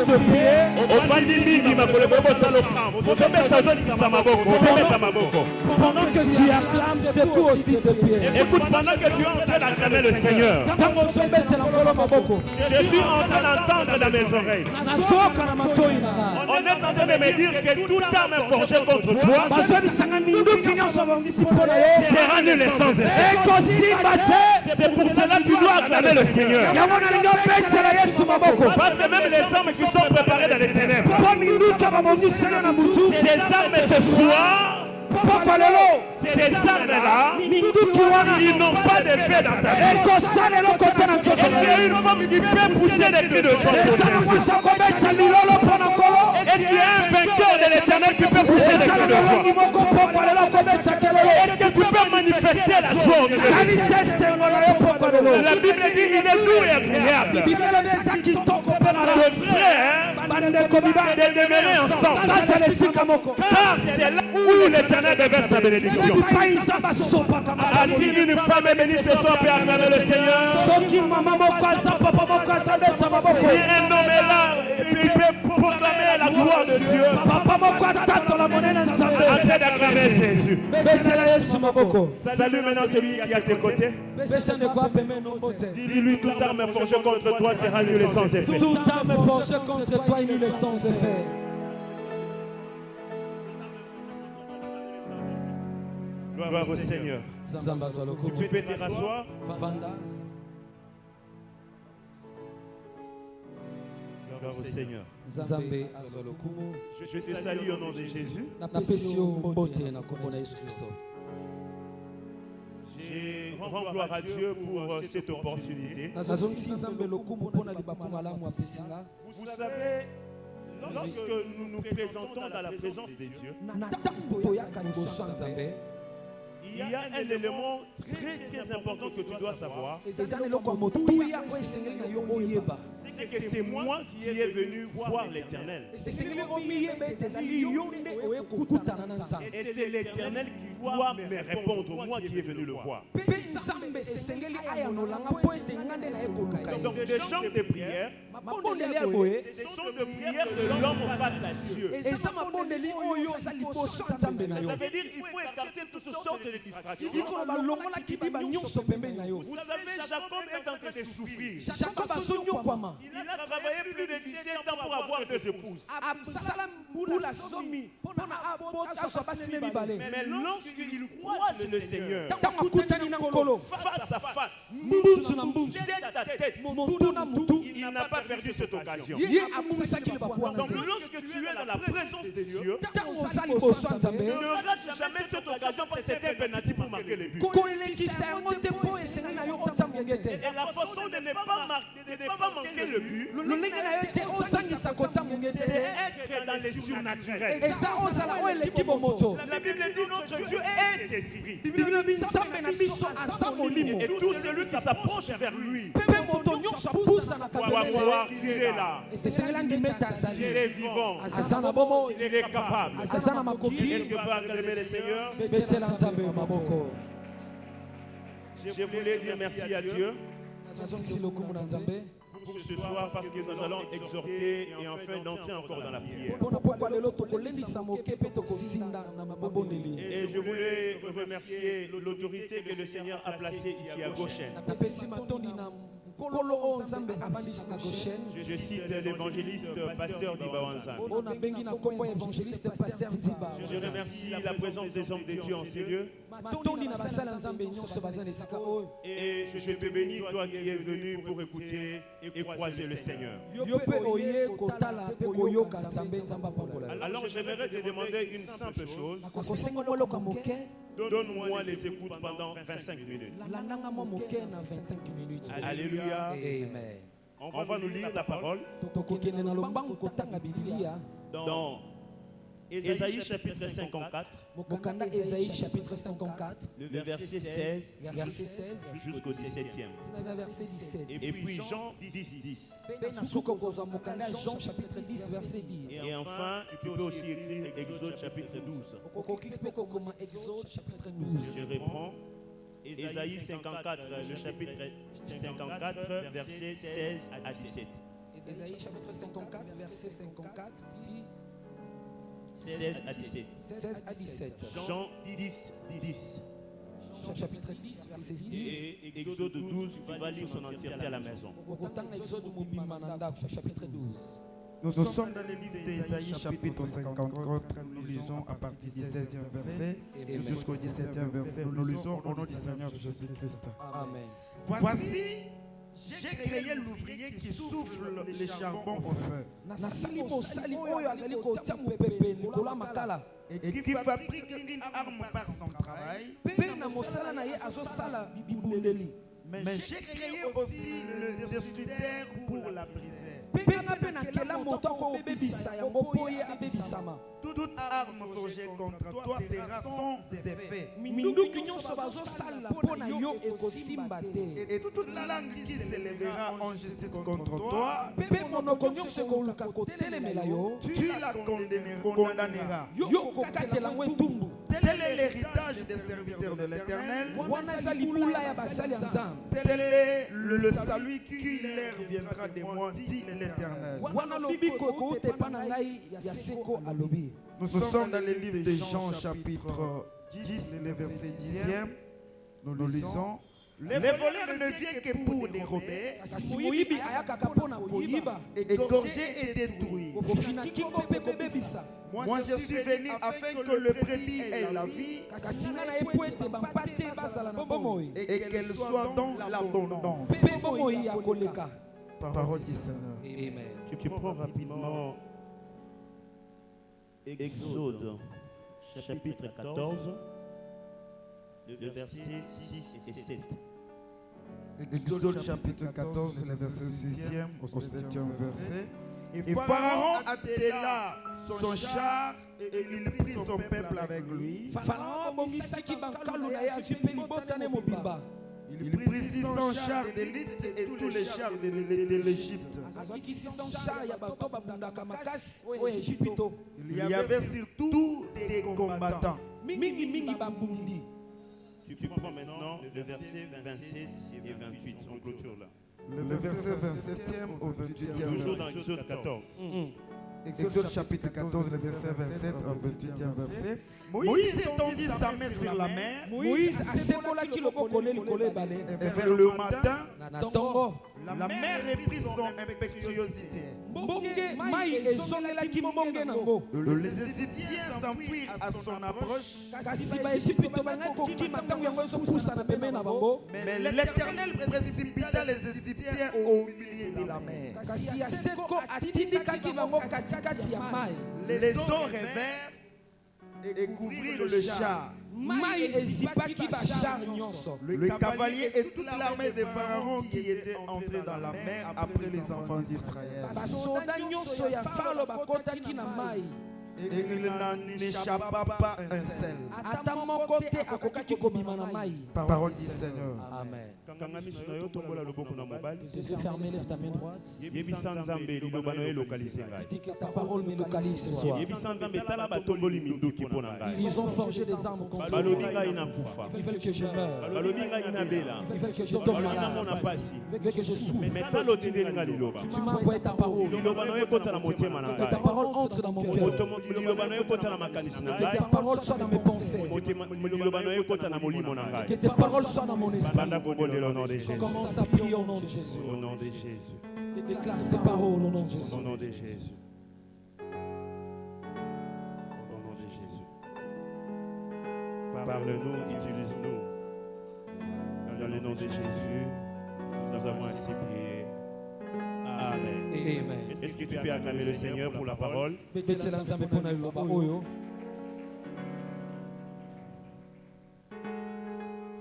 de prier. Pendant que tu acclames, secoue aussi tes pieds. Écoute, pendant que tu es en train d'acclamer le Seigneur, je suis en train d'entendre dans mes oreilles. On est en train de me dire que toute arme forgée contre toi sera nulle sans effet. C'est pour cela que tu dois acclamer le Seigneur. Parce que même les armes qui sont préparées dans les ténèbres, ces armes ce soir, ces armes-là, ils n'ont pas d'effet dans ta vie. Est-ce qu'il y a une femme qui peut pousser des cris de joie? Est-ce qu'il y a un vainqueur de l'éternel qui peut pousser des cris de joie? Est-ce que tu peux manifester la joie? La Bible dit qu'il est doux et agréable de frères de demeurer ensemble. Car c'est là où l'éternel déverse sa bénédiction. Si une femme est bénie ce soir, peut acclamer le Seigneur. Si un homme est là, il peut proclamer la gloire de Dieu. En train d'acclamer Jésus. Salut maintenant celui qui est à tes côtés. Dis-lui, toute arme forgée contre toi sera nulle sans effet. Toute arme forgée contre toi est nulle sans effet. Gloire au Seigneur. Tu peux te rasseoir. Gloire au Seigneur. Je te salue au nom de Jésus. Je rends gloire à Dieu pour cette opportunité. Vous savez, lorsque nous nous présentons dans la présence de Dieu, il y a un élément très important que tu dois savoir. C'est que c'est moi qui est venu voir l'Éternel. Et c'est l'Éternel qui doit me répondre, moi qui est venu le voir. Donc des chants de prière, ce sont des prières de l'homme face à Dieu. Ça veut dire qu'il faut écarter toutes sortes de distractions. Vous savez, Jacob est en train de souffrir. Il a travaillé plus de 17 ans pour avoir 2 épouses. Mais lorsqu'il croise le Seigneur, face à face, tête à tête, il n'a pas perdu cette occasion. Donc lorsque tu es dans la présence de Dieu, ne rate jamais cette occasion parce que c'était un penalty pour marquer les buts. Et la façon de ne pas manquer le but, c'est être dans les surnaturels. La Bible dit notre Dieu est esprit. Et tout celui qui s'approche vers lui doit voir qu'il est là. Il est vivant. Il est capable. Est-ce que peut acclamer le Seigneur? Je voulais dire merci à Dieu pour ce soir parce que nous allons exhorter et enfin d'entrer encore dans la prière. Et je voulais remercier l'autorité que le Seigneur a placée ici à Goshen. Je cite l'évangéliste pasteur Dibawanzan. Je remercie la présence des hommes de Dieu en ces lieux. Et je te bénis, toi qui es venu pour écouter et croiser le Seigneur. Alors j'aimerais te demander une simple chose. Donne-moi les écoutes pendant 25 minutes. Alléluia. Amen. On va nous lire la parole dans Ésaïe chapitre 54, le verset 16 jusqu'au 17e. Et puis Jean 10. Et enfin, tu peux aussi écrire Exode chapitre 12. Je reprends. Ésaïe 54, le chapitre 54, versets 16 à 17. Ésaïe chapitre 54, verset verset 54 dit 16 à 17. 16 à 17. Jean 10, 10. Jean chapitre 10, verset 10. Et Exode 12, tu vas lire son entièreté à la maison. Chapitre 12. Nous sommes dans le livre d'Ésaïe, chapitre 54. Nous lisons à partir du 16e verset jusqu'au 17e verset. Nous lisons au nom du Seigneur Jésus-Christ. Amen. Voici, j'ai créé l'ouvrier qui souffle les charbons au feu et qui fabrique une arme par son travail. Mais j'ai créé aussi le destructeur pour la briser. Toute arme forgée contre toi sera sans effet. Et toute langue qui s'élèvera en justice contre toi, tu la condamneras. Tel est l'héritage des serviteurs de l'Éternel. Tel est le salut qui leur viendra de moi, dit l'Éternel. Nous sommes dans le livre de Jean, chapitre 10, le verset 10e. Nous lisons. Le voleur ne vient que pour dérober, égorger et détruire. Moi je suis venu afin que le brebis ait la vie et qu'elle soit dans l'abondance. Parole du Seigneur. Amen. Tu prends rapidement Exode chapitre 14, le verset 6 et 7. Exode chapitre 14, le verset 6e au 7e verset. Et Pharaon attela son char et il prit son peuple avec lui. Il prit 600 chars d'élite et tous les chars de l'Égypte. Il y avait surtout des combattants. Tu prends maintenant le verset 27 et 28. On clôture là. Le verset 27e au 28e. Toujours dans Exode 14. Exode chapitre 14, le verset 27 au 28e verset. Moïse étendit sa main sur la mer. Et vers le matin, la mer reprit son impétuosité. Les Égyptiens s'enfuirent à son approche. Mais l'Éternel précipita les Égyptiens au milieu de la mer. Les eaux revers et couvrirent le char. Le cavalier et toute l'armée de Pharaon qui était entrés dans la mer après les enfants d'Israël. Et il n'en échappa pas un seul. Parole du Seigneur. Amen. Jésus fermé, lève ta main droite. Dis que ta parole me localise ce soir. Ils ont forgé des armes contre moi. Ils veulent que je meure. Ils veulent que je tombe malade. Ils veulent que je souffre. Tu m'as envoyé ta parole. Que ta parole entre dans mon cœur. Que ta parole soit dans mes pensées. Que tes paroles soient dans mon esprit. Commence à prier au nom de Jésus. Au nom de Jésus. Déclare ces paroles au nom de Jésus. Au nom de Jésus. Au nom de Jésus. Parle-nous, utilise-nous. Dans le nom de Jésus, nous avons ainsi prié. Amen. Amen. Est-ce que tu peux acclamer le Seigneur pour la parole?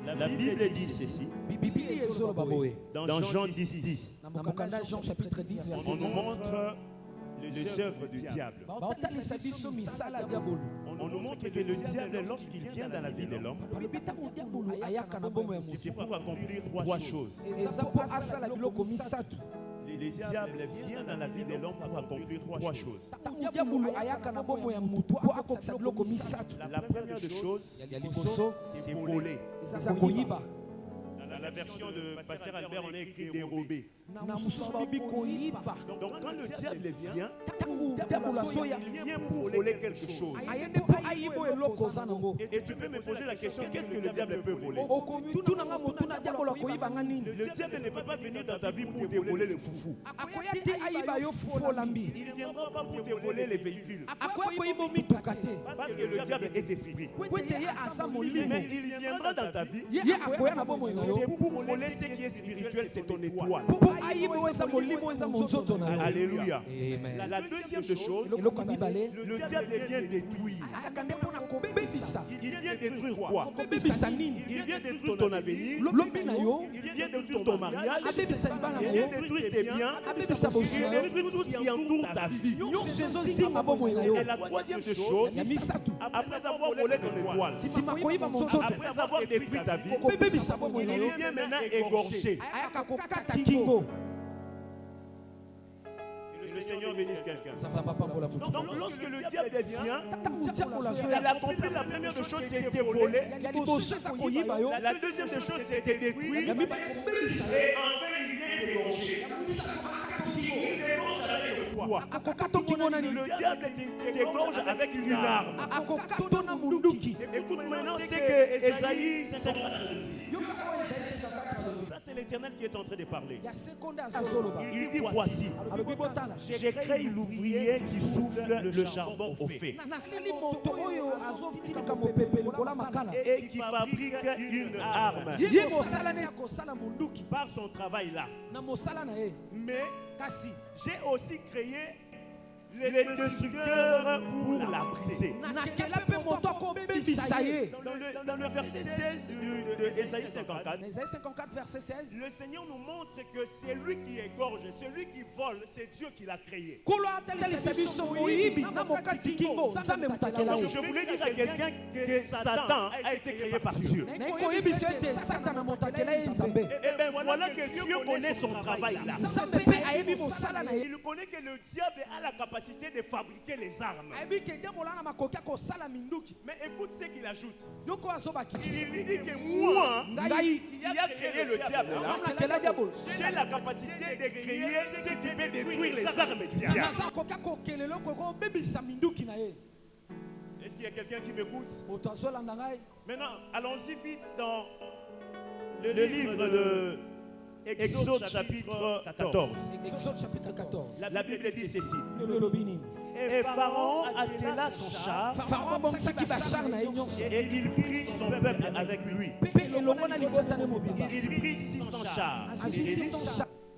La Bible dit ceci. Dans Jean 10, 10. Jean chapitre 10, verset On nous montre les œuvres du diable. On nous montre que le diable, lorsqu'il vient dans la vie de l'homme, c'est pour accomplir trois choses. Les diables viennent dans la vie de l'homme pour accomplir trois choses. La première des choses, c'est voler. Dans la version de Pasteur Albert, on a écrit dérober. Donc quand le diable vient, il vient pour voler quelque chose. Et tu peux me poser la question, qu'est-ce que le diable peut voler? Le diable ne peut pas venir dans ta vie pour te voler le foufou. Il ne viendra pas pour te voler les véhicules. Parce que le diable est esprit. Mais il viendra dans ta vie, c'est pour voler ce qui est spirituel, c'est ton étoile. Alléluia. La deuxième des choses, le diable vient détruire. Il vient détruire quoi? Il vient détruire ton avenir. Il vient détruire ton mariage. Il vient détruire tes biens. Il vient détruire tout ce qui entoure ta vie. Et la troisième des choses, après avoir volé ton étoile, après avoir détruit ta vie, il vient maintenant égorger. Le Seigneur bénisse quelqu'un. Donc lorsque le diable vient, il a compris la première des choses, c'était voler. La deuxième des choses, c'était détruire. Et enfin, il vient égorger. Le diable dégorge avec une arme. Écoute maintenant, c'est que Esaïe, ça c'est l'Éternel qui est en train de parler. Il dit voici, j'ai créé l'ouvrier qui souffle le charbon au fait et qui fabrique une arme par son travail là. Mais j'ai aussi créé les destructeurs pour la briser. Dans le verset 16 de Esaïe 54, verset 16, le Seigneur nous montre que c'est lui qui égorge, celui qui vole, c'est Dieu qui l'a créé. Je voulais dire à quelqu'un que Satan a été créé par Dieu. Et bien voilà que Dieu connaît son travail là. Il connaît que le diable a la capacité de fabriquer les armes. Mais écoute ce qu'il ajoute. Il dit que moi, qui a créé le diable là, j'ai la capacité de créer ce qui peut détruire les armes du diable. Est-ce qu'il y a quelqu'un qui m'écoute? Maintenant, allons-y vite dans le livre de Exode chapitre 14. La Bible dit ceci. Et Pharaon attela son char et il prit son peuple avec lui. Il prit 600 chars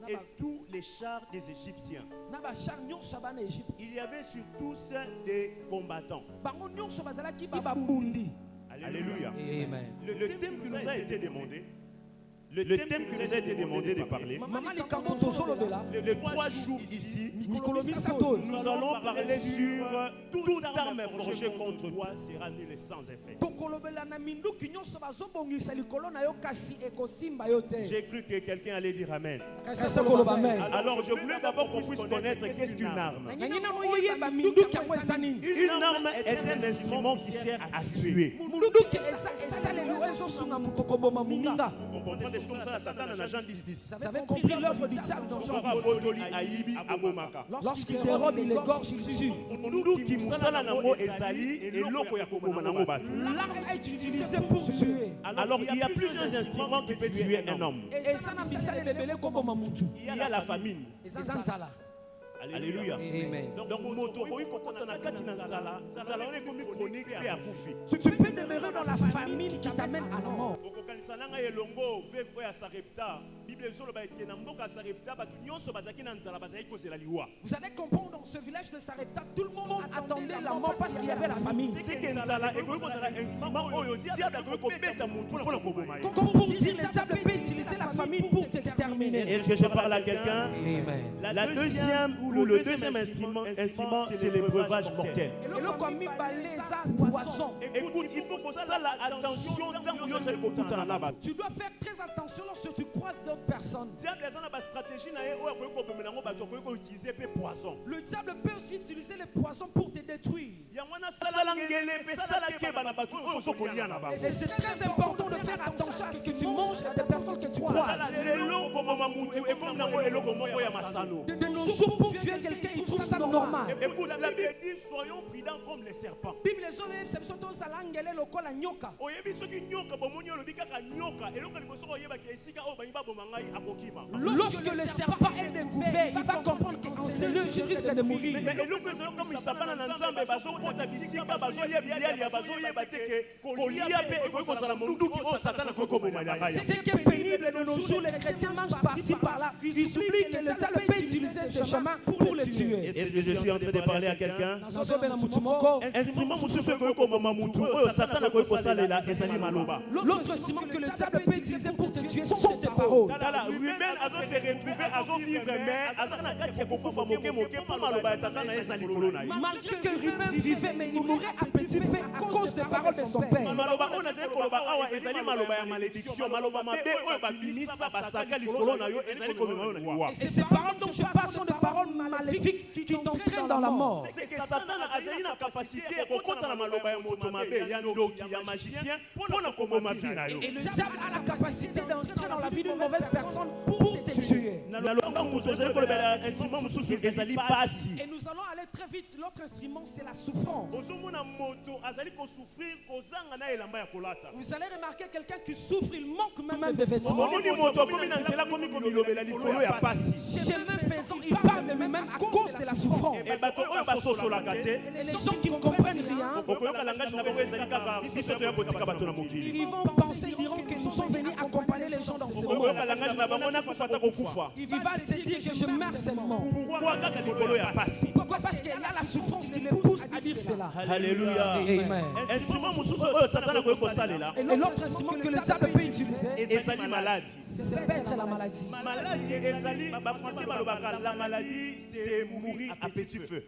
et tous les chars des Égyptiens. Il y avait sur tous des combattants. Alléluia. Le thème qui nous a été demandé, le thème qui nous a été demandé de parler, les 3 jours ici, nous allons parler sur toute arme forgée contre toi sera nulle sans effet. J'ai cru que quelqu'un allait dire Amen. Alors je voulais d'abord qu'on puisse connaître qu'est-ce qu'une arme. Une arme est un instrument qui sert à tuer. Comme ça, Satan en agent 10-10. Vous avez compris l'œuvre du diable dans Jean 10. Lorsqu'il dérobe, il égorge, il tue. L'arme est utilisée pour tuer. Alors il y a plusieurs instruments qui peuvent tuer un homme. Il y a la famine. Alléluia. Amen. Donc, tu peux demeurer dans la famille qui t'amène à la mort. Vous allez comprendre, dans ce village de Sarepta, tout le monde attendait la mort parce qu'il y avait la famine. Comme pour dire, le diable peut utiliser la famine pour t'exterminer. Est-ce que je parle à quelqu'un? La deuxième ou le deuxième instrument, c'est le breuvage mortel. Écoute, il faut que ça la attention. Tu dois faire très attention lorsque tu croises d'autres personnes. Le diable peut aussi utiliser les poisons pour te détruire. Et c'est très important de faire attention à ce que tu manges, à des personnes que tu croise. De nos jours, pour tuer quelqu'un, ils trouvent ça normal. Écoute, la Bible dit soyons prudents comme les serpents. Bible les hommes, c'est surtout ça l'angele lokola nyoka. Lorsque le serpent est découvert, il va comprendre qu'en c'est lui, Jésus risque de mourir. Ce qui est pénible de nos jours, les chrétiens mangent par-ci par-là. Ils oublient que le diable peut utiliser ce chemin pour les tuer. Est-ce que je suis en train de parler à quelqu'un? L'autre instrument que le diable peut utiliser pour te tuer sont tes paroles. Malgré que Ruben vivait, mais il mourait à petit feu à cause des paroles de son père. Et ces paroles dont je parle sont des paroles maléfiques qui t'entraînent dans la mort. Et le diable a la capacité d'entrer dans la vie d'une mauvaise personne pour te tuer. Et nous allons aller très vite. L'autre instrument, c'est la souffrance. Vous allez remarquer quelqu'un qui souffre, il manque même de vêtements. Chemin faisant, il parle même à cause de la souffrance. Et les gens qui ne comprennent rien, ils vont penser, ils diront que nous sommes venus accompagner les gens dans ce monde. Il va se dire que je meurs seulement. Pourquoi? Parce qu'il y a la souffrance qui les pousse à dire cela. Alléluia. Amen. Et l'autre instrument que le diable peut utiliser, c'est peut-être la maladie. La maladie, c'est mourir à petit feu.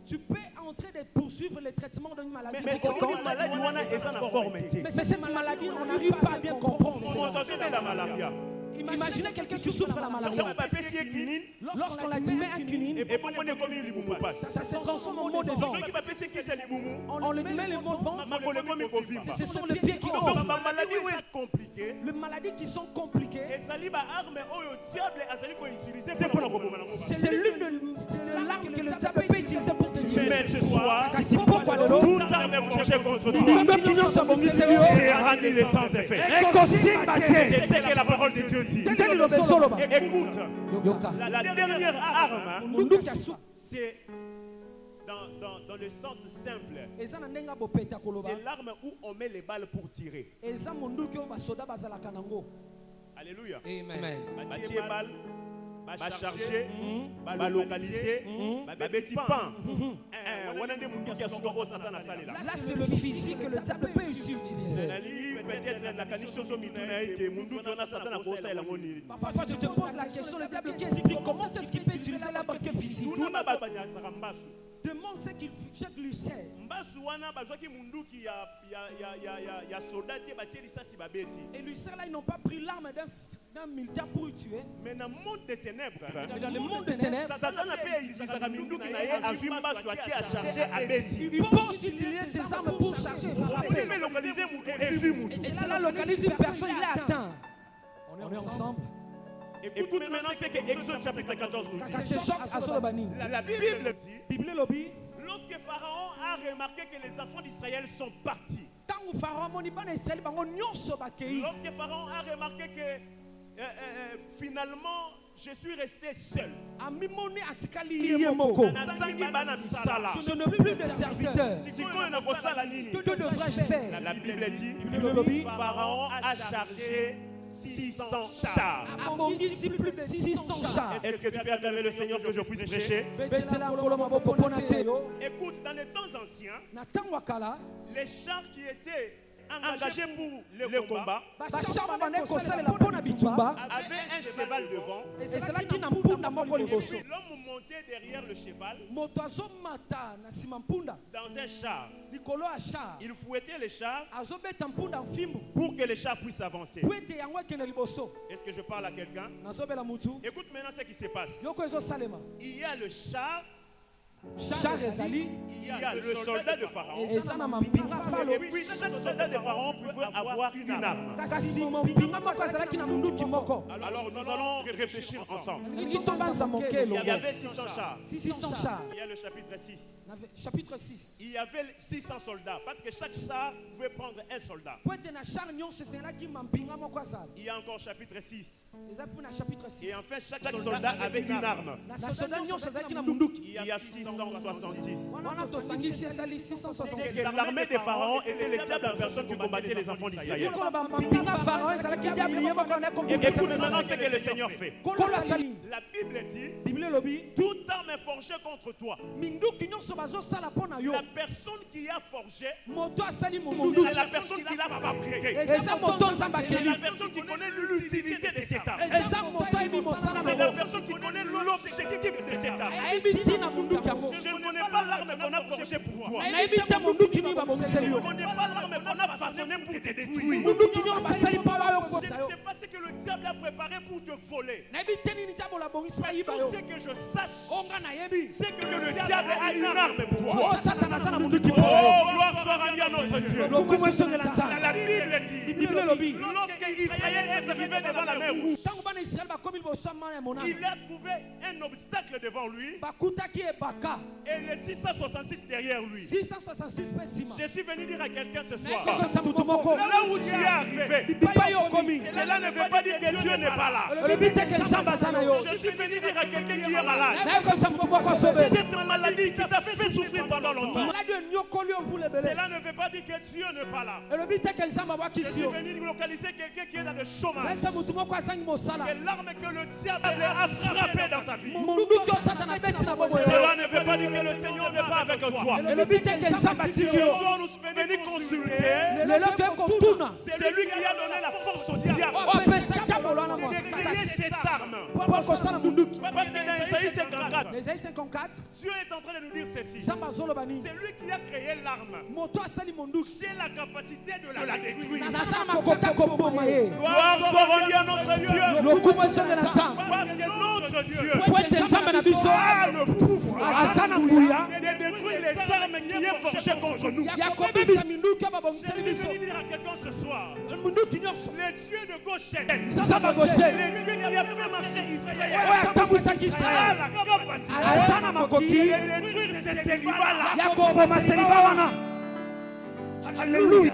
Tu peux entrer de poursuivre le traitement d'une maladie. Mais cette maladie, on n'arrive pas à bien comprendre. Imaginez quelqu'un qui souffre de la maladie. Lorsqu'on l'a dit, met un quinine, ça se transforme en mot de vent. On le met le mot de vent. Ce sont les pieds qui ouvrent. Les maladies qui sont compliquées, c'est l'une de l'arme que le diable peut utiliser pour te tuer. Mais ce soir, toute arme est forgée contre toi. C'est rendre les sans effet. C'est ce que la parole de Dieu dit. Écoute, la dernière arme, c'est dans le sens simple. C'est l'arme où on met les balles pour tirer. Alléluia. Amen. Va charger, va localiser, va bêti pan. Là, c'est le physique que le diable peut utiliser. Parfois, tu te poses la question, le diable qui explique comment est-ce qu'il peut utiliser la barque physique. Demande ce qu'il jette lui sert. Et lui sert là, ils n'ont pas pris l'arme d'un militaire pour le tuer. Mais dans le monde des ténèbres, Satan il peut aussi utiliser ses armes pour charger et frapper. Et cela localise une personne, il est atteint. On est ensemble. Écoute maintenant ce que Exode chapitre 14 nous dit. La Bible dit, lorsque Pharaon a remarqué que les enfants d'Israël sont partis, lorsque Pharaon a remarqué que finalement je suis resté seul, je n'ai plus de serviteurs. Que devrais-je faire? La Bible dit, Pharaon a chargé 600 chars. Plus de 600 chars. Est-ce que tu peux acclamer le Seigneur que je puisse prêcher? Écoute, dans les temps anciens, les chars qui étaient engagés pour le combat avaient un cheval devant. L'homme montait derrière le cheval dans un char. Il fouettait les chars pour que les chars puissent avancer. Est-ce que je parle à quelqu'un? Écoute maintenant ce qui se passe. Il y a le char char ezali, il y a le soldat de Pharaon. et ça n'a mampinga falo. Et puis chaque soldat de Pharaon pouvait avoir une arme. Kasi mampinga moko ezalaki na munduki moko. Alors nous allons réfléchir ensemble. Lingi tobanza mokelo. Il y avait 600 chars. 600 chars. Il y a le chapitre 6. Chapitre 6. Il y avait 600 soldats parce que chaque char pouvait prendre un soldat. Il y a encore chapitre 6. Et enfin chaque soldat avait une arme. Il y a 666. L'armée des pharaons était les diables en personne qui combattaient les enfants d'Israël. Écoute maintenant ce que le Seigneur fait. La Bible dit, toute arme est forgée contre toi. La personne qui a forgé, c'est la personne qui l'a fabriqué. C'est la personne qui connaît l'utilité de cette arme. C'est la personne qui connaît l'objectif de cette arme. Je ne connais pas l'arme qu'on a forgée pour toi. Je ne connais pas l'arme qu'on a façonnée pour te détruire. Je ne sais pas ce que le diable a préparé pour te voler. Tout ce que je sache, c'est que le diable a une arme pour toi. Oh, gloire soit rendue à notre Dieu. La Bible dit, lorsque Israël est arrivé devant la mer rouge, il a trouvé un obstacle devant lui et les 666 derrière lui. Je suis venu dire à quelqu'un ce soir, là où tu es arrivé, cela ne veut pas dire que Dieu n'est pas là. Je suis venu dire à quelqu'un qui est malade, cette maladie qui t'a fait souffrir pendant longtemps, cela ne veut pas dire que Dieu n'est pas là. Je suis venu localiser quelqu'un qui est dans le chômage. Et l'arme que le diable a frappé dans ta vie, cela ne veut pas dire que le Seigneur n'est pas avec toi. Nous sommes venus consulter. C'est lui qui a donné la force au diable. C'est créer cette arme. Parce que dans Isaïe 54, Dieu est en train de nous dire ceci. C'est lui qui a créé l'arme. J'ai la capacité de la détruire. Gloire soit rendue à notre Dieu. Parce que notre Dieu a le pouvoir de détruire les armes qui est forgées contre nous. Je vais dire à quelqu'un ce soir, le Dieu de Goshen, le Dieu qui a fait marcher Israël, a la capacité de détruire ces célibats-là. Alléluia.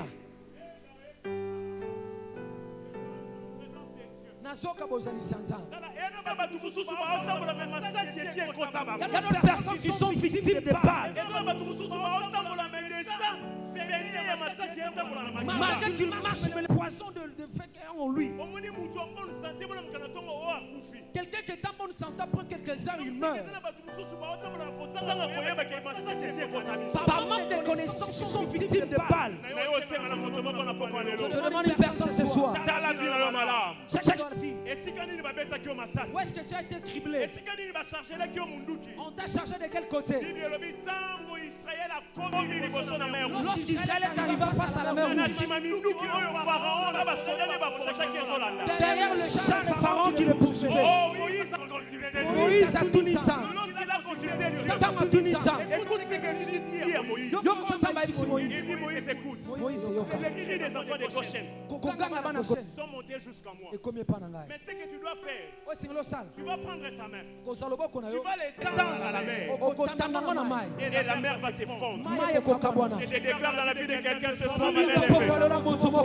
Il y a d'autres personnes qui sont victimes de Baal. Malgré qu'il marche, mais le poison de fait en lui. Quelqu'un qui est en bonne santé, après quelques heures, il meurt. Par manque de connaissances, ils sont victimes de Baal. Je demande une personne ce soir. Où est-ce que tu as été criblé? On t'a chargé de quel côté? Lorsqu'Israël est arrivé face à la mer rouge, derrière le char de Pharaon qui le poursuivait, Moïse a tout mis ça. Écoute ce que dit Moïse. Moïse, les cris des enfants de Goshen sont montés jusqu'à moi. Mais ce que tu dois faire, tu vas prendre ta main, tu vas les tendre à la mer, et la mer va se fondre. Je te déclare dans la vie de quelqu'un ce soir, ma main levée.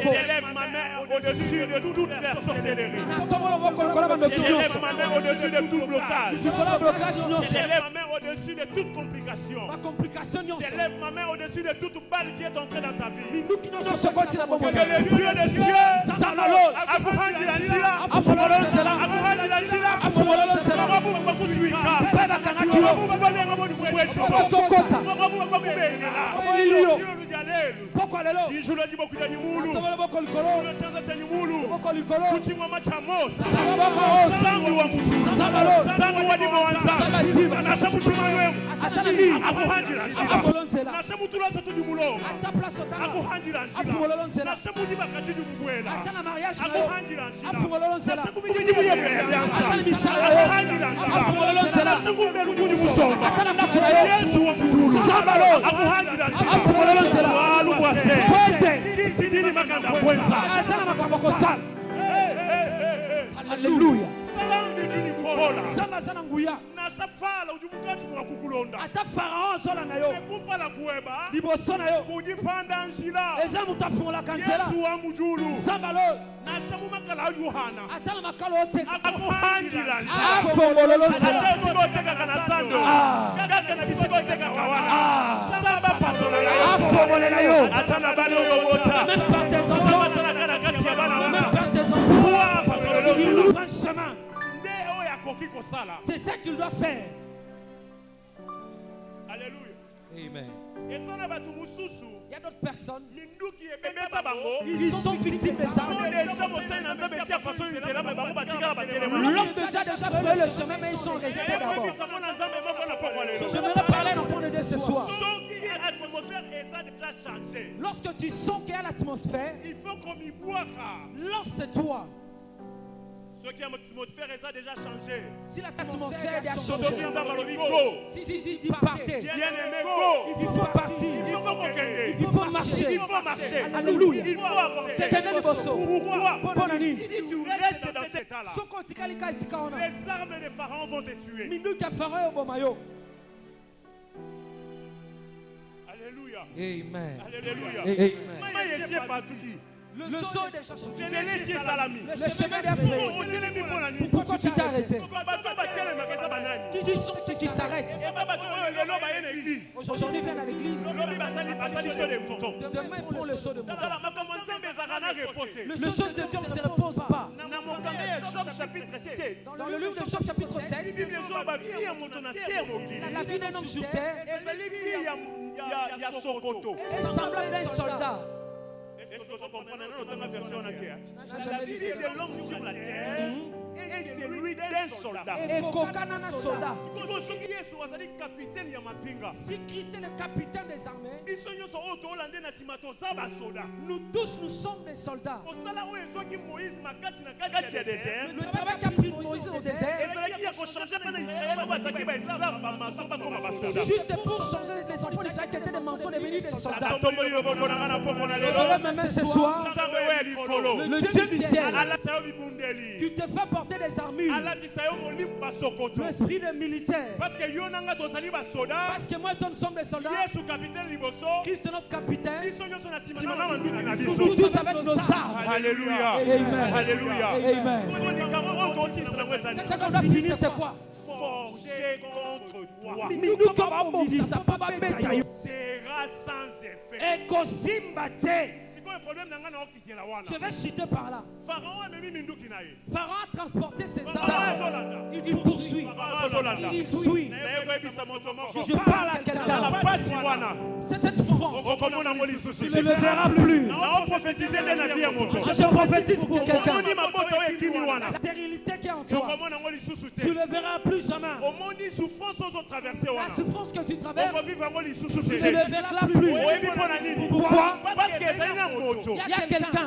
Je lève ma main au-dessus de toute la sorcellerie. Je lève ma main au-dessus de tout blocage. Je lève ma main au-dessus de toute complication. Je lève ma main au-dessus de toute balle qui est entrée dans ta vie. Que le Dieu des cieux nzela. Ata place otala. Afungololo nzela. Ata na mariage na yo. Afungololo nzela. Ata na misala yo. Afungololo nzela. Ata na ndako na yo. Sabalo. Afungololo nzela. Poete. Asala makambo kosala. Alléluia. Samba sana nguya. Ata Pharaon sola na yo. Liboso na yo. Eza mutafungola kanzela. Samba lo. Ata na makalo ote. Afungololo nzela. Afungololo na yo. Même pas tes enfants. Même pas tes enfants. Il ouvre un chemin. C'est ça qu'il doit faire. Alléluia. Amen. Il y a d'autres personnes. Ils sont victimes des armes. L'homme de Dieu a déjà fait le chemin, mais ils sont restés d'abord. J'aimerais parler à l'enfant de Dieu ce soir. Lorsque tu sens qu'il y a l'atmosphère, lance-toi. Si l'atmosphère a déjà changé, si il partait, il faut partir, il faut marcher. Alléluia. C'est un élébosso. Pourquoi? Si tu restes dans cet état-là, les armes de Pharaon vont te tuer. Alléluia. Amen. Alléluia. Amen. Le saut des chercheurs. Le chemin des frères. Pourquoi tu t'es arrêté? Qui sont ceux qui s'arrêtent? Aujourd'hui, viens à l'église. Demain, prends le saut de mouton. Le chose de Dieu ne se repose pas. Dans le livre de Job chapitre 16, la vie d'un homme sur terre est semblable d'un soldat. Est-ce que vous comprenez notre version entière? La vie de l'homme sur la terre est celui d'un soldat. Et Kokanana soldat. Si Christ est le capitaine des armées, nous tous nous sommes des soldats. Le travail qu'a pris Moïse au désert, juste pour changer les enfants d'Israël qui étaient des mensonges devenus des soldats. Ce soir, le Dieu du ciel qui te fait porter des armures, l'esprit de militaire, parce que moi et toi nous sommes des soldats, Christ est notre capitaine, nous tous avec nos armes. Alléluia. Amen. Alléluia. Amen. C'est ça qu'on doit finir, c'est quoi? Forger contre toi. Sera sans effet. Je vais chuter par là. Pharaon a transporté ses armes. Il poursuit. Il suit. Je parle à quelqu'un. C'est cette force. Tu ne le verras plus. Je prophétise pour quelqu'un. La stérilité qui est en toi, tu ne le verras plus jamais. La souffrance que tu traverses, tu ne le verras plus. Pourquoi? Il y a quelqu'un qui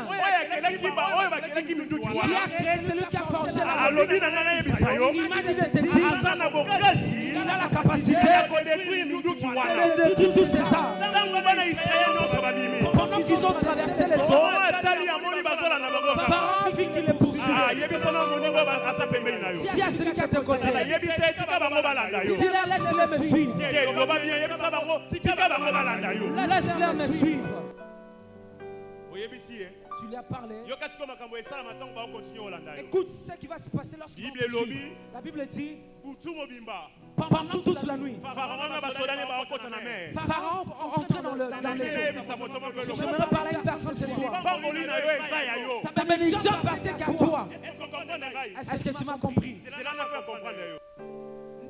a créé celui qui a forgé la vie. Il m'a dit de te dire, il a la capacité de détruire tous ces armes. Pendant qu'ils ont traversé les eaux, Pharaon vit qu'il est poursuivi. Si à celui qui est à tes côtés, dis-leur, laisse-les me suivre. Laisse-les me suivre. Tu lui as parlé. Écoute ce qui va se passer lorsque la Bible dit pendant toute la nuit, Pharaon entrait dans les eaux. Je me parler à une personne ce soir. Ta bénédiction appartient qu'à toi. Est-ce que tu m'as compris?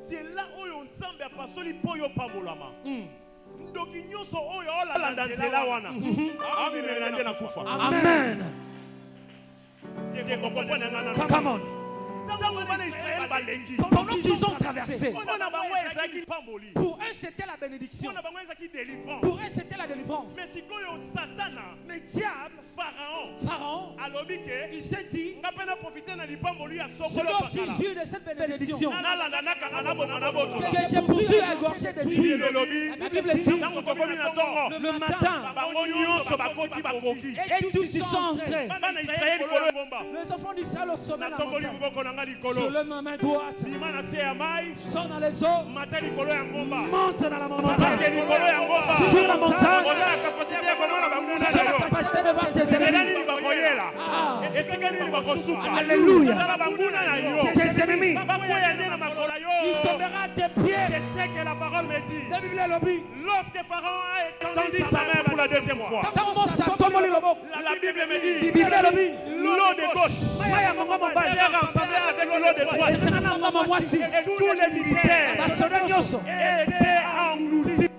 C'est là où on semble à passer pour pambolama. Amen. Come on. Pendant qu'ils ont traversé, pour c'était la bénédiction. Pour Pour eux, c'était la délivrance. mais si Satan, Mais diable, Pharaon, il s'est dit, je dois jouir de cette bénédiction. Que j'ai poursuivi à égorger des tuiles. La Bible dit, le matin, et tous ils sont entrés. Les enfants d'Israël au sommet de la montagne. Je lève ma main droite, sors dans les eaux, monte dans la montagne. Sur la montagne, sur la capacité de voir tes ennemis. Alléluia. Tes ennemis, il tombera à tes pieds. C'est ce que la parole me dit. La Bible le dit. Lorsque Pharaon a étendu sa main pour la deuxième fois, La Bible me dit, Bible le dit. l'eau de gauche s'est rassemblée avec l'eau de droite. Et tous les militaires étaient engloutis.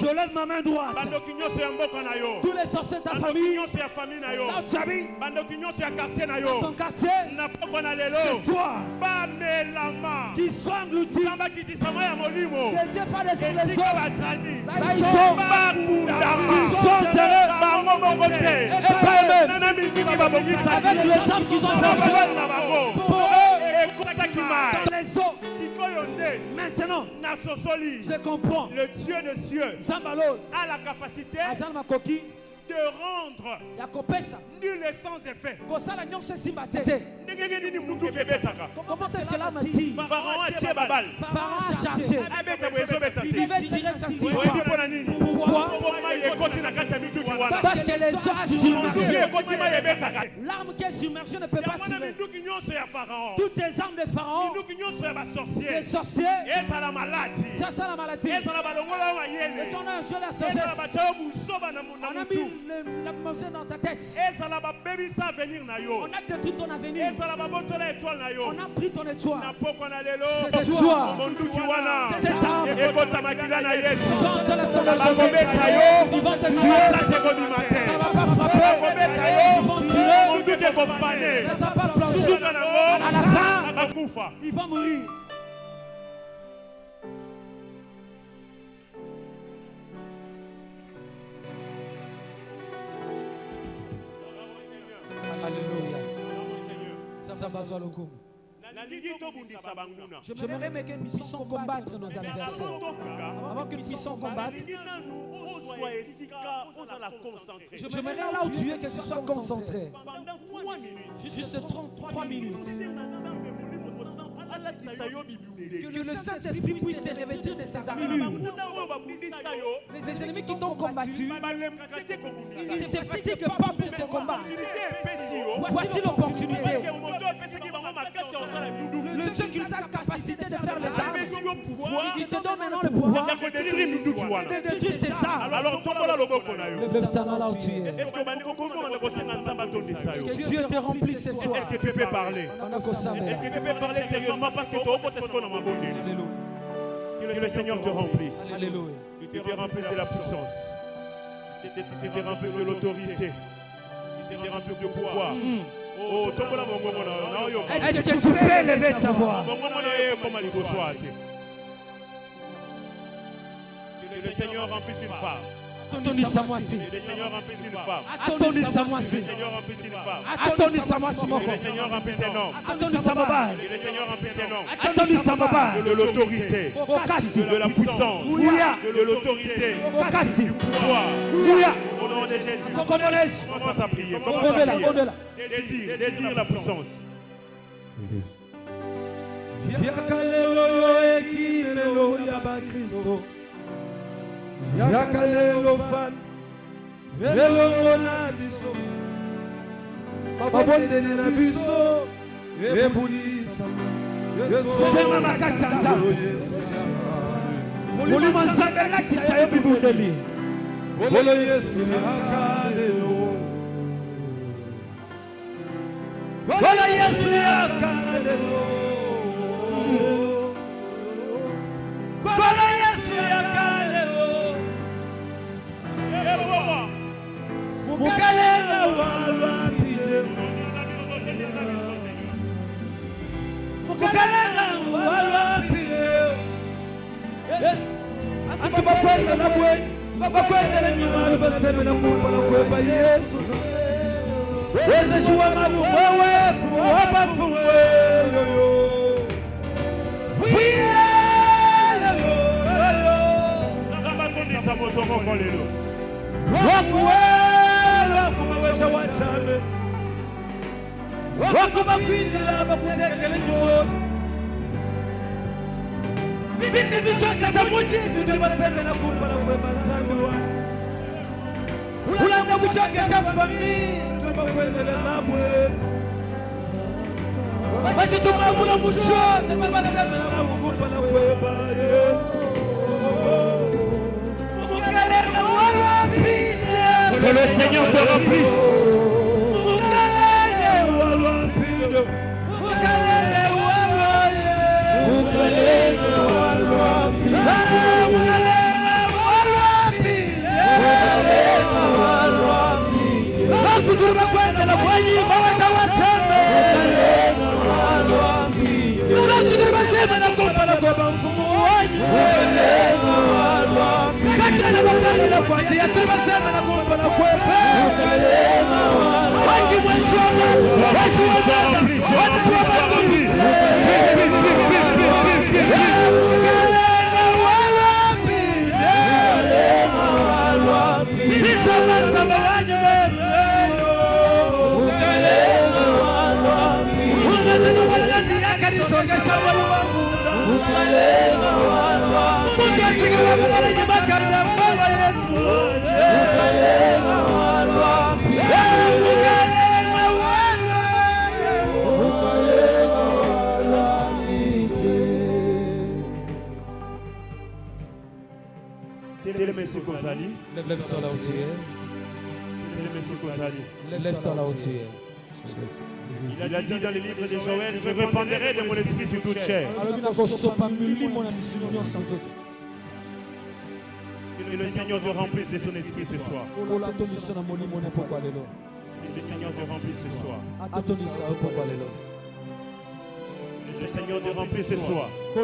Je lève ma main droite. Tous les sorciers de ta famille, dans ton quartier, ce soir, qui sont engloutis, que Dieu fasse descendre les eaux. Là, ils sont enterrés. Et pas eux-mêmes. Avec les âmes qu'ils ont forgées pour eux, dans les eaux. Maintenant, je comprends. Le Dieu des cieux Zambalo a la capacité de rendre nul et sans effet. Comment est-ce que l'âme a dit? Pharaon a tiré Babal. Pharaon a chargé. Il devait tirer sentiment. Pourquoi? Parce que les eaux sont submergées. L'arme qui est submergée ne peut pas tirer. Toutes les armes de Pharaon, les sorciers, ça c'est la maladie. Et si on a joué la sagesse, on a mis la maison dans ta tête. On a détruit ton avenir. On a pris ton étoile. Ce soir, cette arme sort de la soleil. Ils vont te tuer. Ça ne va pas frapper. Ils vont tuer. Ça ne va pas flancher. À la fin, ils vont mourir. Alléluia. J'aimerais que nous puissions combattre nos adversaires. Avant que nous puissions combattre, j'aimerais là où tu es que tu sois concentré. Juste 33 minutes. Que le Saint-Esprit puisse te revêtir de ses armures. Les ennemis qui t'ont combattu, ils ne se fatiguent pas pour te combattre. Voici l'opportunité. Le Dieu qui nous a la capacité de faire les armes, il te donne maintenant le pouvoir de détruire ces armes. Lève ta main là où tu es. Que Dieu te remplisse ce soir. Est-ce que tu peux parler? Est-ce que tu peux parler sérieusement parce que tu as que le Seigneur te remplisse. Alléluia. Il te remplisse de la puissance. Il te remplisse de l'autorité. Il te remplisse de pouvoir. Est-ce que tu peux lever ta voix? Que le Seigneur remplisse une femme. Attendez ça moi si. Le Seigneur remplisse une femme. Attendez ça moi si. Le Seigneur remplisse une femme. Attendez ça moi si. Le Seigneur remplisse un homme. Attendez ça ma Le Seigneur remplisse un homme. Attendez ça ma De l'autorité. De la puissance. De l'autorité. Du pouvoir. Au nom de Jésus. Commence à prier. Commence à prier. Désire la puissance. Yakalelo fan Lelo na biso Babondeli na biso Ebuli sama Sema makasanza Mulima nzambe lakisa yo bibundeli Bolo Yesu yakalelo Bolo Yesu yakalelo Bolo Yesu yakalelo Mukalenga walwa pide Mukalenga walwa pide Que le Seigneur te remplisse. Lève-toi là où tu es. Lève-toi là où tu es. Il a dit dans les livres de Joël, je répandrai de mon esprit sur toute chair. Que le Seigneur te remplisse de son esprit ce soir. Que le Seigneur te remplisse ce soir. Que le Seigneur te remplisse ce soir. Que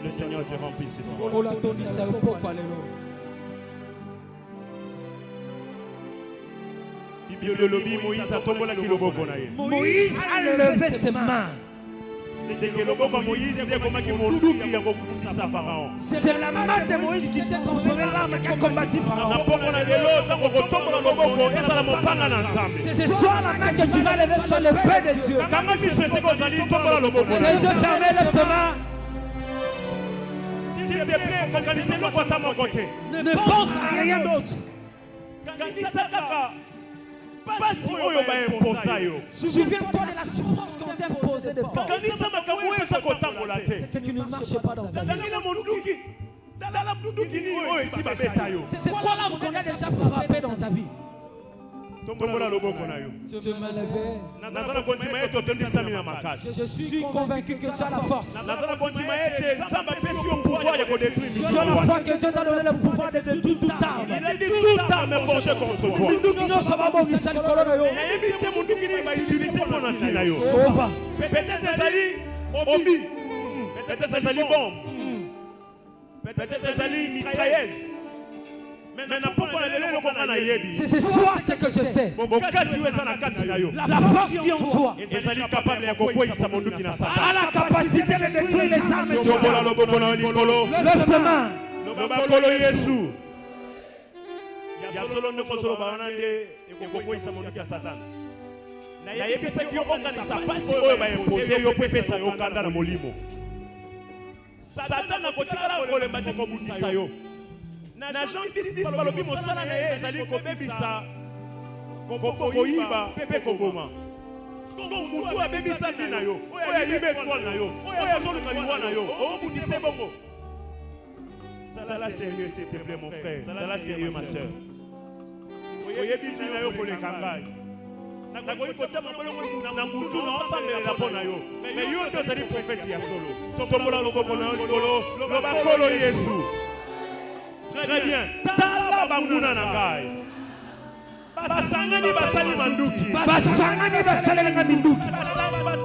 le Seigneur te remplisse ce soir. Moïse a levé ses mains. C'est la main de Moïse qui s'est transformée l'âme qui a combattu Pharaon. C'est soit la main que tu vas lever sur le paix de Dieu. Les yeux fermés, lève tes mains. S'il te plaît, ne pense à rien d'autre. Souviens-toi de la souffrance qu'on t'a imposée de force. C'est que tu ne marches pas dans ta vie. C'est quoi l'âme qu'on a déjà frappé dans ta vie? Tu m'as levé. Je suis convaincu que tu as la force. Tu as la foi que Dieu t'a donné le pouvoir de détruire toute arme. Il a dit toute arme forgée contre toi. Peut-être des alliés bombes. Peut-être des alliés mitrailleuses. C'est soit ce que je sais. La force qui est en toi a la capacité de détruire les armes de Dieu. Lève tes mains. Na Jean 10 balobi mosala na ye ezali kobebisa koyiba pepe koboma mutu abebisa vi na yo oyo ayiba étoile na yo oyo azoluka liwa na yo obundise bongo. Zala sérieux s'il te plaît mon frère, zala sérieux ma soeur. Oyebi vi na yo koleka ngai nakoki kotia mabolongo na mutu na osambelela mpo na yo mais yo nde ozali prophète ya solo. Tombola loboko na yo likolo loba nkolo Yesu. Très bien. Tala banguna nangai. Basangani basali manduki. Basangani basali manduki.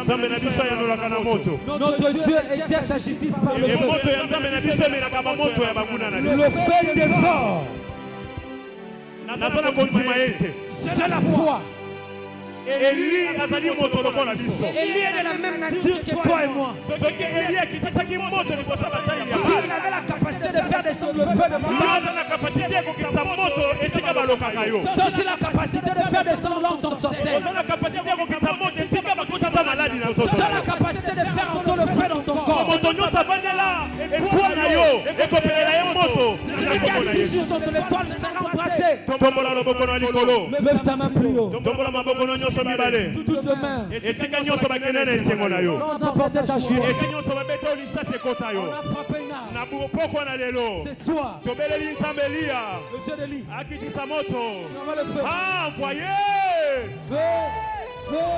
Nzambe na biso yanolaka na moto. Notre Dieu exerce sa justice par le Et feu. moto ya Nzambe na biso emelaka bamoto ya banguna na biso. Le feu dévore. Naza na kondima ete. C'est la foi. Eli azali moto lokola biso. Élie est de la même nature que toi et moi. Soki Eli akitisaki moto liboso basali ya S'il avait la capacité de faire descendre le feu de Moab, aza na kapasite ya kokitisa moto esika balokaka yo. tu as aussi la capacité de faire descendre l'homme ton sorcier. Oza na kapasite ya kokitisa moto esika bakotisa maladi na nzoto. Tu as la capacité de faire encore le feu dans ton corps. Moto nyonso avandela etwa na yo ekopelela ye moto. Celui qui est assis sur son étoile sera embrassé. Tombola loboko na likolo. Lève ta main plus haut. Tombola maboko na nyonso mibale. Toutes les mains. Esika nyonso bakende na esengo na yo. On a porté ta joie. Esika nyonso babeta olisasi ekota yo. On a frappé une arme. Na pokwa na lelo. Ce soir, Tobeleli Nzambe Elia. le Dieu de l'île. Akitisa moto. On va le feu. Ah, envoyé. Feu, feu,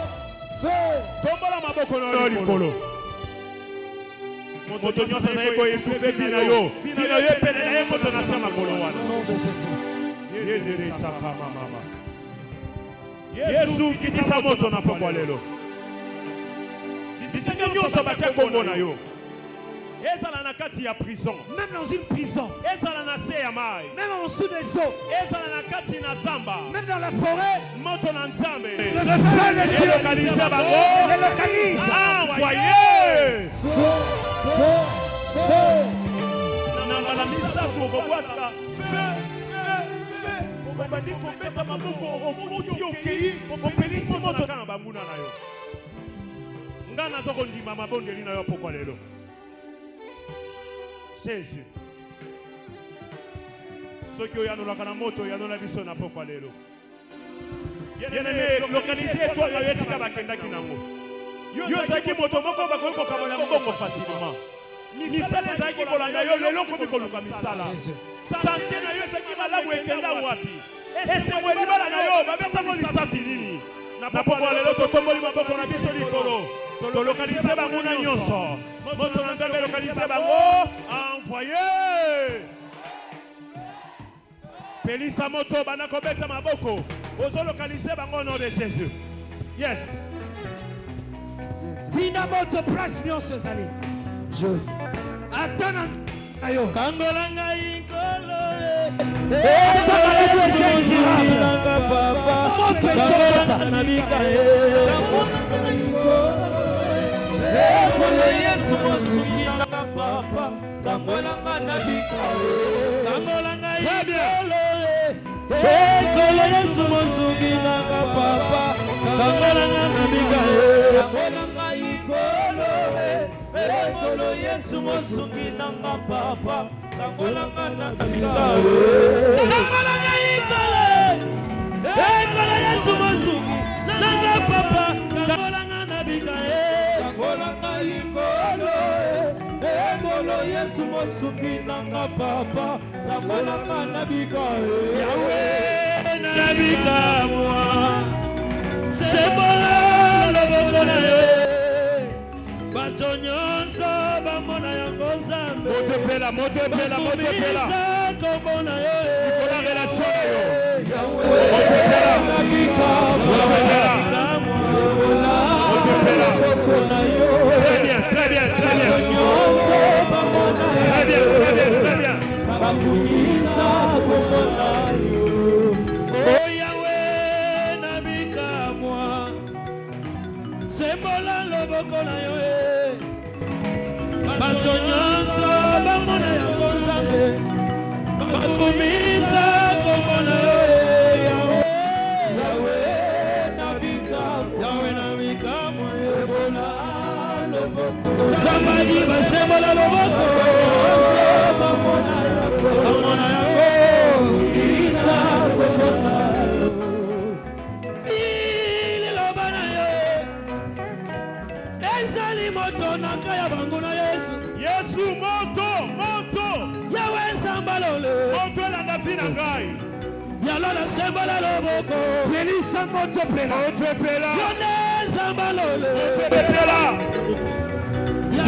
feu. Tombola maboko na likolo. Moto nyonso na eko etufe vina yo. Vina yo epele na ye moto na sia makolo Au wana. nom de Jésus. Yedere saka mama. Yesu kitisa moto na pokwa lelo. Bisika nyonso batia kombo na yo. Ezala na kati ya prison. Même dans une prison, Ezala na se ya mai. même en dessous des eaux, Ezala na kati na zamba. même dans la forêt, Moto na Nzambe. le feu de Dieu Elokalize bango. les localise. Ah, envoyé. Feu, feu, feu. Na mbala misato okobwata. Obandi kobeta maboko okoti okei. Opelisi moto na banguna na yo. Nga nazokondima mabondeli na yo pokwa lelo. Jésus. Soki oyanolaka na moto oyanola biso na pokwa lelo. Bien-aimé, localisez toi na esika bakendaki nango. Yo ezalaki moto moko bakoki kokamona mbongo facilement. Misala ezalaki kolanda yo lelo komi koluka misala. Sante na yo ezalaki malamu ekenda wapi? Esengo libala na yo babetango lisasi nini? Na pokwa lelo totomboli maboko na biso likolo. Tolokalize bango na nyonso. Moto na Nzambe lokalize bango. Envoyé. Pelisa moto bana kobeta maboko. Ozo lokalize bango au nom de Jésus. Yes. Tina moto place nyonso ezali. Jésus. Atana ayo. Kangolanga ikolo Moto ezokota. Yesu mosukinga papa kangolanga nabika kangolanga ikolo ekolo Yesu mosukinga papa kangolanga nabika kangolanga ikolo ekolo Yesu mosukinga papa kangolanga nabika kangolanga ikolo ekolo Yesu mosukinga papa kangolanga nabika kangolanga ikolo ekolo Yesu mosukinga papa kangolanga nabika Yahweh nabika moi sebola loboko na yo bato nyonso bamona yango Nzambe Motepela, motepela, motepela. kombo na yo Kola relation na yo. Motepela nabika Motepela. Motepela. kombo na yo Très bien, très bien, très bien. nyonso bamona Très bien, très bien, très bien. bakumisa kombo na yo o Yahweh nabika moi sembola loboko na yo bato nyonso bamona yango Nzambe bakumisa kombo na yo Yahweh nabika moi sembola loboko Somebody basembola loboko bamona yango isa kombo na yo liloba na yo ezali moto na ngai ya bango na Yesu Yesu moto, moto. Yawe nsambalole Moto elanda vi na ngai. yalo nasembola loboko Pelisa moto pela. Motepela. yone nsambalole Motepela.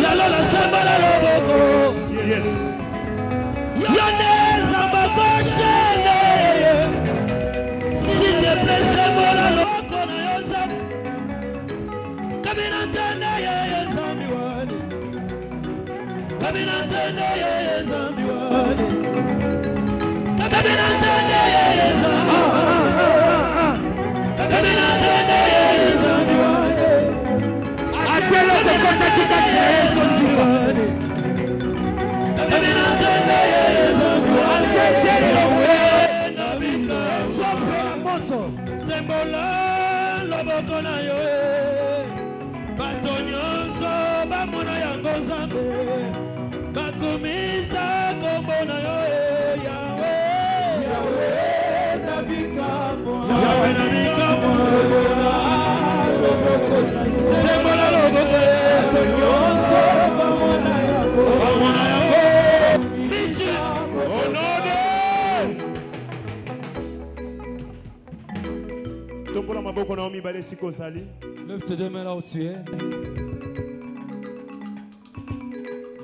yalo nasembola loboko Yes. yone nsambakoshele s'il te plaît sembola loboko na yo Nzambe kabina te Lève tes deux mains là où tu es.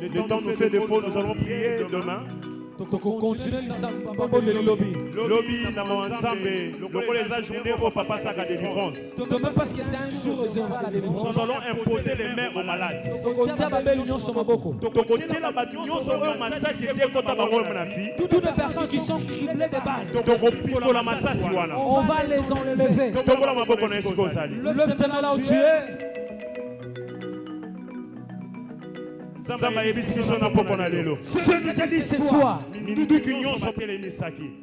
Le temps nous fait défaut, nous allons prier demain. Continuez le lobby. Lobby na Mwanzambe, les ajournés au papa Saka délivrance. Demain parce que c'est un jour réservé à la délivrance. Nous allons imposer les mains aux malades. Toutes les personnes qui sont criblées de balles, on va les enlever. Lève tes mains là où tu es. Ce dit ce soir,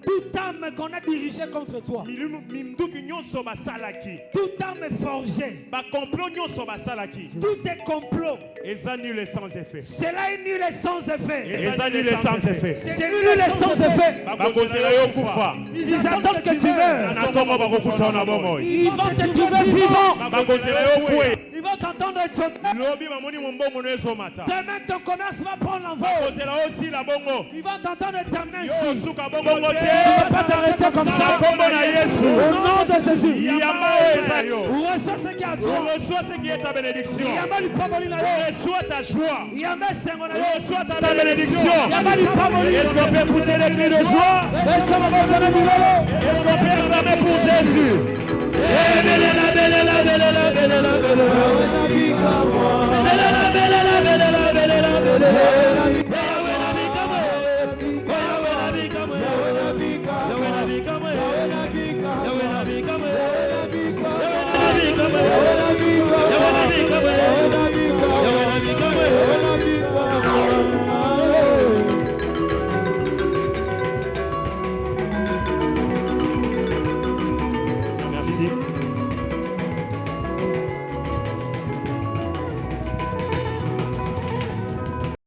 toute âme qu'on a dirigée contre toi, toute âme forgée, tout est complot, cela est nul et sans effet. C'est nul et sans effet. Ils attendent que tu meurs. Ils vont te trouver vivant. Ils vont t'entendre demain ton commerce va prendre l'envol. Ils vont t'entendre terminer ici. Tu ne vas pas t'arrêter comme ça. Au nom de Jésus. Reçois ce qui est à toi. Reçois ta joie. Reçois ta bénédiction. Est-ce qu'on peut pousser des cris de joie?